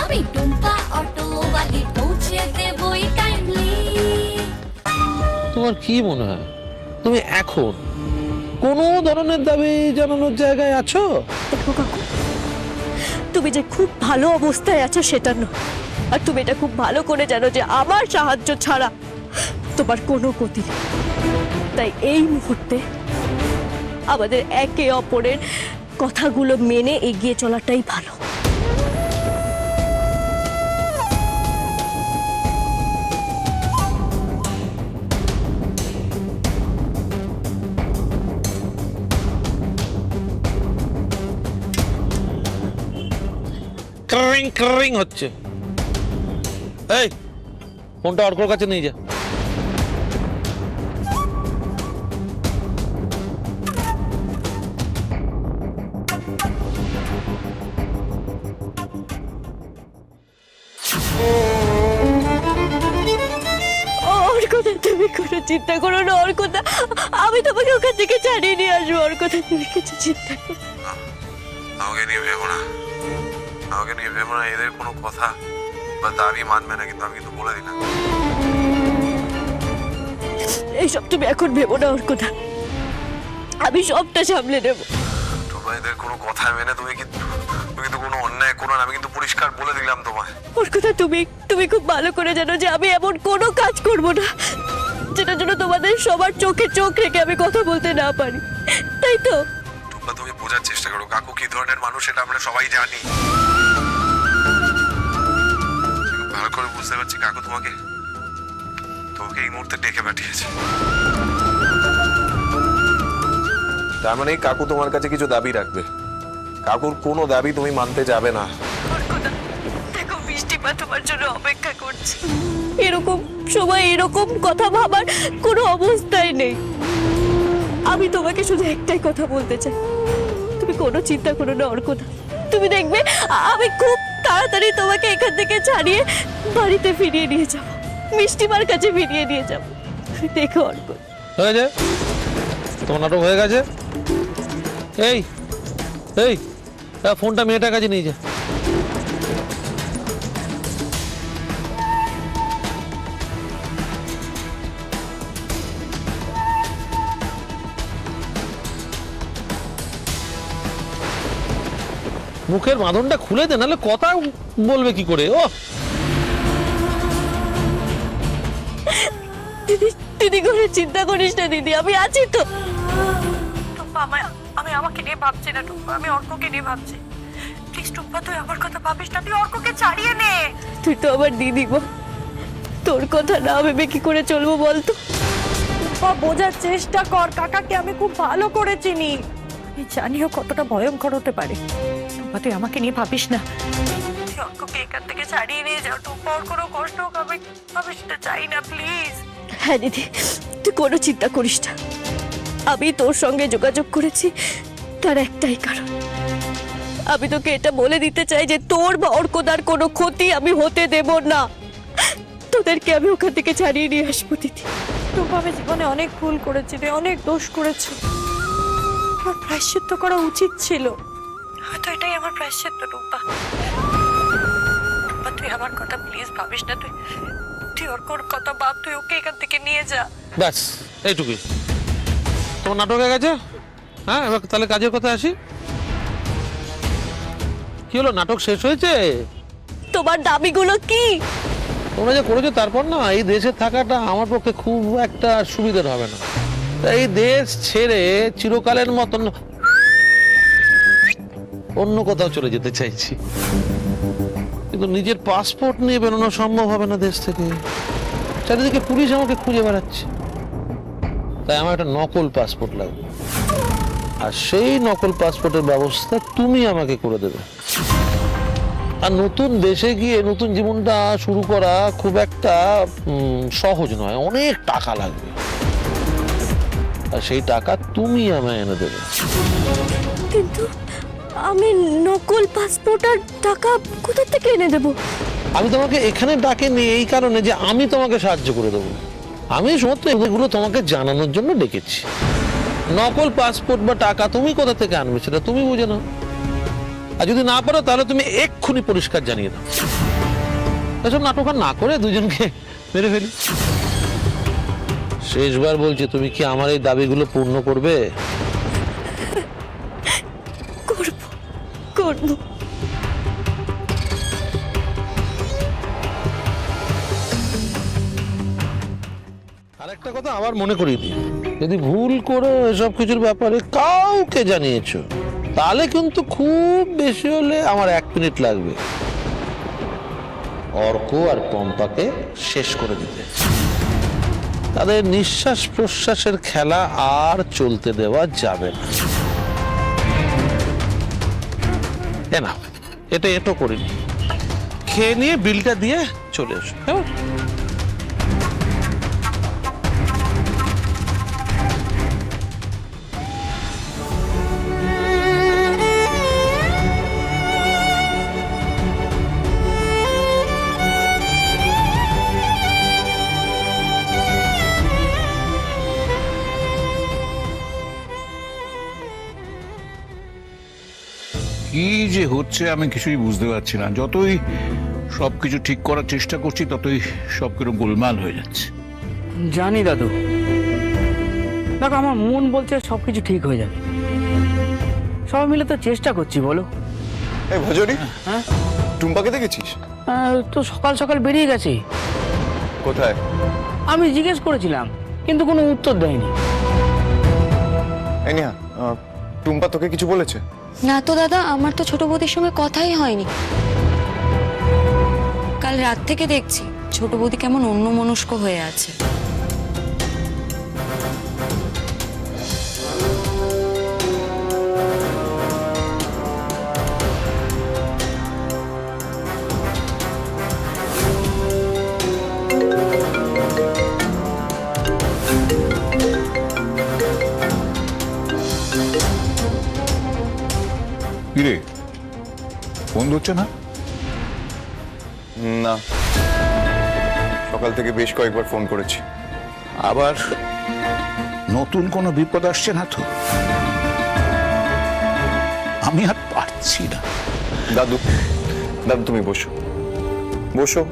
আমি টুম্পা অটোওয়ালি পৌঁছে দেবই কাইন্ডলি। তোমার কি মনে হয় তুমি এখন কোনো ধরনের দাবি জানানোর জায়গায় আছো? দেখো কাকু, তুমি যে খুব ভালো অবস্থায় আছো সেটা নয়, আর তুমি এটা খুব ভালো করে জানো যে আমার সাহায্য ছাড়া তোমার কোনো গতি নেই। তাই এই মুহূর্তে আমাদের একে অপরের কথাগুলো মেনে এগিয়ে চলাটাই ভালো। ক্রিং ক্রিং হচ্ছে। এই ফোনটা অর্কর কাছে নিয়ে যা। ওর কথা তুমি কোনো চিন্তা করো না, ওর কথা আমি তোমাকে ওখান থেকে ছাড়িয়ে নিয়ে আসবো। ওর কথা তুমি কিছু চিন্তা করো না। আমাকে নিয়ে ভেবো না, আমাকে নিয়ে ভেবো না। এদের কোনো কথা বা দাবি মানবে না, কিন্তু আমি কিন্তু বলে দিলাম। এইসব তুমি এখন ভেবো না, ওর কথা আমি সবটা সামলে নেবো। তোমরা এদের কোনো কথা মেনে তুমি কিন্তু কোনো অন্যায় করো না, আমি কিন্তু পরিষ্কার বলে দিলাম তোমায়। ওর কথা তুমি খুব ভালো করে জানো যে আমি এমন কোনো কাজ করব না যেটার জন্য তোমাদের সবার চোখে চোখ রেখে আমি কথা বলতে না পারি, তাই তো? তোমরা তুমি বোঝার চেষ্টা করো কাকু কি ধরনের মানুষ, এটা আমরা সবাই জানি। খুব ভালো করে বুঝতে পারছি কাকু তোমাকে এই মুহূর্তে ডেকে পাঠিয়েছে। তার মানে কাকু তোমার কাছে কিছু দাবি রাখবে। কাকুর কোনো দাবি তুমি মানতে যাবে না। দেখো বৃষ্টিপা তোমার জন্য অপেক্ষা করছে, এরকম সময় এরকম কথা ভাবার কোনো অবস্থাই নেই। আমি তোমাকে শুধু একটাই কথা বলতে চাই, তুমি কোনো চিন্তা করো না ওর কথা। তুমি দেখবে আমি খুব তাড়াতাড়ি তোমাকে এখান থেকে ছাড়িয়ে বাড়িতে ফিরিয়ে নিয়ে যাবো, মিষ্টিমার কাছে ফিরিয়ে নিয়ে যাবো। দেখো অর্ক, হয়ে যায় তোমার নাটক হয়ে গেছে। এই এই ফোনটা মেয়েটার কাছে নিয়ে যা। মুখের বাঁধনটা খুলে দে, নাহলে কথা বলবে কি করে? ও দিদি, দিদি করে চিন্তা করিস না দিদি, আমি আছি তো। টুম্পা, আমি আমাকে নিয়ে ভাবছি না টুম্পা, আমি অর্ককে নিয়ে ভাবছি। প্লিজ টুম্পা, তুই আমার কথা ভাবিস না, তুই অর্ককে ছাড়িয়ে নে। তুই তো আমার দিদি গো, তোর কথা না ভেবে কি করে চলবো বলতো? টুম্পা, বোঝার চেষ্টা কর, কাকাকে আমি খুব ভালো করে চিনি, আমি জানিও কতটা ভয়ঙ্কর হতে পারে। টুম্পা, তুই আমাকে নিয়ে ভাবিস না, তুই অর্ককে এখান থেকে ছাড়িয়ে নিয়ে যাও। টুম্পা, ওর কোনো কষ্ট হোক আমি সেটা চাই না, প্লিজ। হ্যাঁ দিদি, তুই কোনো চিন্তা করিস না। আমি তোর সঙ্গে যোগাযোগ করেছি তার একটাই কারণ, আমি তোকে এটা বলে দিতে চাই যে তোর বা অর্কদার কোনো ক্ষতি আমি হতে দেব না। তোদেরকে আমি ওখান থেকে ছাড়িয়ে নিয়ে আসবো দিদি। টুম্পা, আমি জীবনে অনেক ভুল করেছি রে, অনেক দোষ করেছি, আমার প্রায়শ্চিত্ত করা উচিত ছিল। হয়তো এটাই আমার প্রায়শ্চিত্ত। টুম্পা, টুম্পা, তুই আমার কথা প্লিজ ভাবিস না, তুই ওর কথা ভাব, তুই ওকে এখান থেকে নিয়ে যা। ব্যাস এইটুকুই তোমার নাটক হয়ে গেছে। হ্যাঁ, এবার তাহলে কাজের কথা আসি। কি হলো, নাটক শেষ হয়েছে? তোমার দাবিগুলো কি? তোমরা যে করেছো তারপর না এই দেশে থাকাটা আমার পক্ষে খুব একটা সুবিধার হবে না। এই দেশ ছেড়ে চিরকালের মতন অন্য কোথাও চলে যেতে চাইছি, কিন্তু নিজের পাসপোর্ট নিয়ে বেরোনো সম্ভব হবে না দেশ থেকে। চারিদিকে পুলিশ আমাকে খুঁজে বেড়াচ্ছে, তাই আমার একটা নকল পাসপোর্ট লাগবে, আর সেই নকল পাসপোর্টের ব্যবস্থা তুমি আমাকে করে দেবে। আর নতুন দেশে গিয়ে নতুন জীবনটা শুরু করা খুব একটা সহজ নয়, অনেক টাকা লাগবে, আর সেই টাকা তুমি আমায় এনে দেবে। কিন্তু আমি নকল পাসপোর্ট আর টাকা কোথা থেকে এনে দেবো? আমি তোমাকে এখানে ডাকিনি এই কারণে যে আমি তোমাকে সাহায্য করে দেবো। আমি সমস্ত এগুলো তোমাকে জানানোর জন্য ডেকেছি। নকল পাসপোর্ট বা টাকা তুমি কোথা থেকে আনবে সেটা তুমি বুঝে নাও। আর যদি না পারো তাহলে তুমি এক্ষুনি পরিষ্কার জানিয়ে দাও। এসব নাটক আর না করে দুজনকে মেরে ফেলি। শেষবার বলছি, তুমি কি আমার এই দাবিগুলো পূর্ণ করবে? করব করব। আর একটা কথা আবার মনে করিয়ে দিই, যদি ভুল করে এসব কিছুর ব্যাপারে কাউকে জানিয়েছো তাহলে কিন্তু খুব বেশি হলে আমার 1 মিনিট লাগবে অর্ক আর পম্পাকে শেষ করে দিতে। তাদের নিঃশ্বাস প্রশ্বাসের খেলা আর চলতে দেওয়া যাবে না। না, এটা এটো করিনি। খেয়ে নিয়ে বিলটা দিয়ে চলে এসো। কেমন? কি যে হচ্ছে আমি কিছুই বুঝতে পারছি না। যতই সবকিছু ঠিক করার চেষ্টা করছি ততই সব কিরকম গোলমাল হয়ে যাচ্ছে। জানি দাদু, দেখো আমার মন বলছে সবকিছু ঠিক হয়ে যাবে। সবাই মিলে তো চেষ্টা করছি, বলো। এই ভজরি, হ্যাঁ টুম্পাকে দেখেছিস? তো সকাল সকাল বেরিয়ে গেছে। কোথায়? আমি জিজ্ঞেস করেছিলাম কিন্তু কোনো উত্তর দেয়নি। এই নিহা, টুম্পা তোকে কিছু বলেছে? না তো দাদা, আমার তো ছোট বৌদির সঙ্গে কথাই হয়নি। কাল রাত থেকে দেখছি ছোট বৌদি কেমন অন্যমনস্ক হয়ে আছে। কিরে, ফোন ধরছে না? না, সকাল থেকে বেশ কয়েকবার ফোন করেছি। আবার নতুন কোনো বিপদ আসছে না তো? আমি আর পারছি না। দাদু, দাদু তুমি বসো, বসো।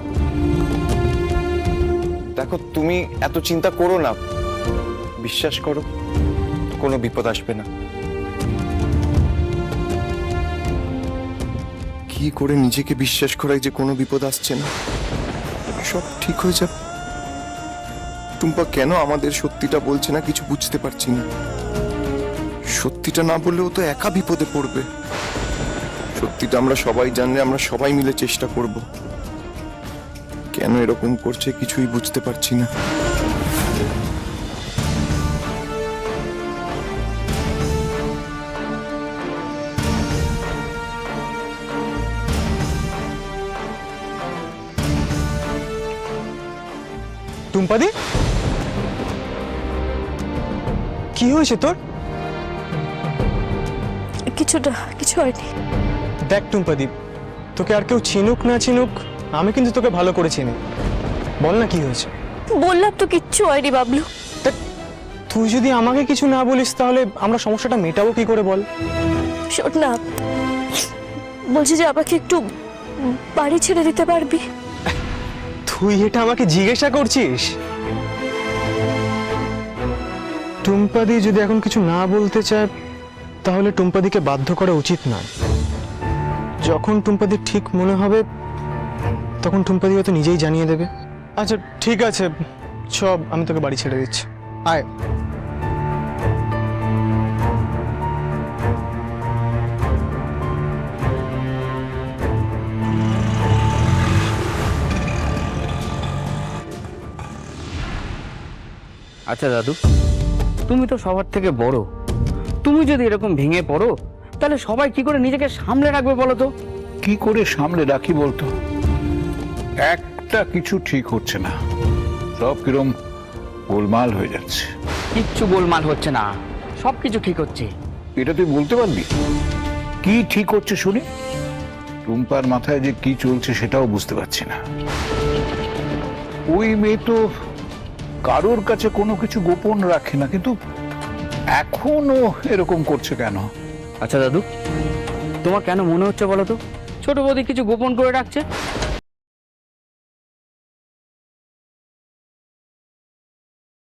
দেখো, তুমি এত চিন্তা করো না, বিশ্বাস করো কোনো বিপদ আসবে না। কি করে নিজেকে বিশ্বাস করাই যে কোনো বিপদ আসছে না, সব ঠিক হয়ে যাবে। টুম্পা কেন আমাদের সত্যিটা বলছে না কিছু বুঝতে পারছি না। সত্যিটা না বললেও তো একা বিপদে পড়বে। সত্যিটা আমরা সবাই জানলে আমরা সবাই মিলে চেষ্টা করব। কেন এরকম করছে কিছুই বুঝতে পারছি না। টুম্পাদি, কি হয়েছে তোর? কিছু হয়নি। দেখ টুম্পাদি, তোকে আর কেউ চিনুক না চিনুক, আমি কিন্তু তোকে ভালো করে চিনি। বল না কি হয়েছে। বললাম তো কিচ্ছু হয়নি বাবলু। দেখ, তুই যদি আমাকে কিছু না বলিস তাহলে আমরা সমস্যাটা মেটাবো কি করে বল? শোন না, বলছি যে আমাকে একটু বাড়ি ছেড়ে দিতে পারবি? তুই এটা আমাকে জিজ্ঞাসা করছিস? টুম্পাদি যদি এখন কিছু না বলতে চায় তাহলে টুম্পাদিকে বাধ্য করা উচিত নয়। যখন টুম্পাদি ঠিক মনে হবে তখন টুম্পাদি হয়তো নিজেই জানিয়ে দেবে। আচ্ছা ঠিক আছে, সব আমি তোকে বাড়ি ছেড়ে দিচ্ছি, আয়। আচ্ছা দাদু, তুমি তো সবার থেকে বড়। তুমি যদি এরকম ভেঙে পড়ো তাহলে সবাই কি করে নিজেকে সামলে রাখবে বলো তো? কি করে সামলে রাখি বলতো? একটা কিছু ঠিক হচ্ছে না, সব কিরম গোলমাল হয়ে যাচ্ছে। কিচ্ছু গোলমাল হচ্ছে না, সবকিছু ঠিক হচ্ছে। এটা তুই বলতে পারবি কি ঠিক হচ্ছে শুনি? টুম্পার মাথায় যে কি চলছে সেটাও বুঝতে পারছি না। ওই মেয়ে তো কারোর কাছে কোনো কিছু গোপন রাখে না, কিন্তু এখনো এরকম করছে কেন? আচ্ছা দাদু, তোমার কেন মনে হচ্ছে বলো তো ছোট বৌদি কিছু গোপন করে রাখছে?